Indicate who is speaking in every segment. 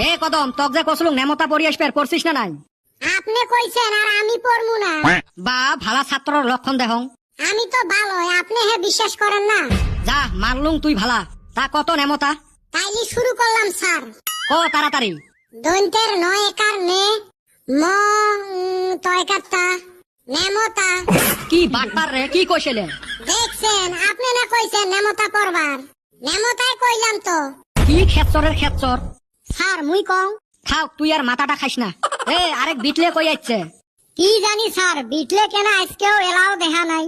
Speaker 1: এ কদম তক যে কসলুং নেমতা পড়ি আসবে পড়ছিস না নাই?
Speaker 2: আপনি কইছেন আর আমি পড়মু না।
Speaker 1: বা ভালা ছাত্রর লক্ষণ দেহং।
Speaker 2: আমি তো ভালো, আপনি হে বিশ্বাস করেন না?
Speaker 1: যা মারলুং তুই ভালা, তা কত নেমতা?
Speaker 2: তাইলে শুরু করলাম স্যার।
Speaker 1: ও তাড়াতাড়ি।
Speaker 2: দৈন্তের নয় একার নে, ম তয়কারটা, নেমতা।
Speaker 1: কি বাটপার রে, কি কইছিলে?
Speaker 2: দেখছেন আপনি না কইছেন নেমতা পড়বার, নেমতাই কইলাম তো।
Speaker 1: কি খেচ্চরের খেচ্চর।
Speaker 2: স্যার মুই কং।
Speaker 1: খাও তুই আর মাথাটা খাইস না। এ আরেক বিটলে কই যাচ্ছে?
Speaker 2: কি জানি স্যার, বিটলে কেন আজকেও এলাও দেখা নাই।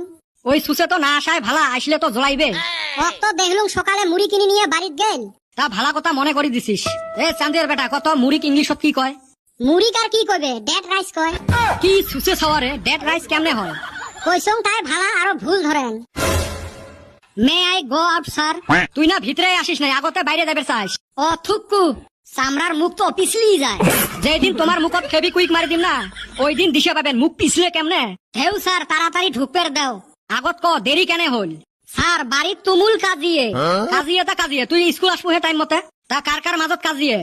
Speaker 1: ওই সুসে তো না আসায় ভালা, আসলে তো জ্বলাইবে।
Speaker 2: তো দেখলুম সকালে মুড়ি কিনে নিয়ে বাড়িত গেল।
Speaker 1: তা ভালা কথা মনে করি দিছিস। এ চান্দের বেটা কত মুড়িক ইংলিশত কি কয়?
Speaker 2: মুড়ি কার কি কইবে, ডেড রাইস কয়।
Speaker 1: কি সুসে সাওয়ারে ডেড রাইস কেমনে হয়?
Speaker 2: কইছং তাই ভালা আরো ভুল ধরেন। May I go out sir?
Speaker 1: তুই না ভিতরে আসিস নাই, আগতে বাইরে যাবে চাস।
Speaker 2: ও থুকু, চামড়ার মুখ তো পিছলি যায়।
Speaker 1: যেদিন তোমার মুখত ফেবি কুইক মারি দিম না, ওই দিন দিশে পাবেন মুখ পিছলে কেমনে।
Speaker 2: হেউ স্যার তাড়াতাড়ি ঢুকপের দাও।
Speaker 1: আগত ক দেরি কেনে হল?
Speaker 2: স্যার বাড়ির তুমুল কাজিয়ে।
Speaker 1: কাজিয়ে তা কাজিয়ে, তুই স্কুল আসবো হে টাইম মতে। তা কার কার মাজত কাজিয়ে?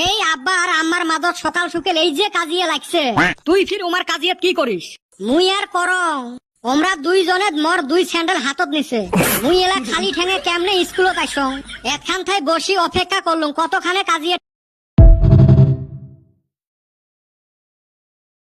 Speaker 2: এই আব্বা আর আম্মার মাদত সকাল সুকেল এই যে কাজিয়ে লাগছে।
Speaker 1: তুই ফির উমার কাজিয়াত কি করিস?
Speaker 2: মুই আর করং, ওমরা দুইজনে মোর দুই স্যান্ডেল হাতত নিছে। মুই এলা খালি ঠেঙে কেমনে স্কুলত আইসং। একখান ঠাই বসি অপেক্ষা করলুম কতখানে কাজিয়ে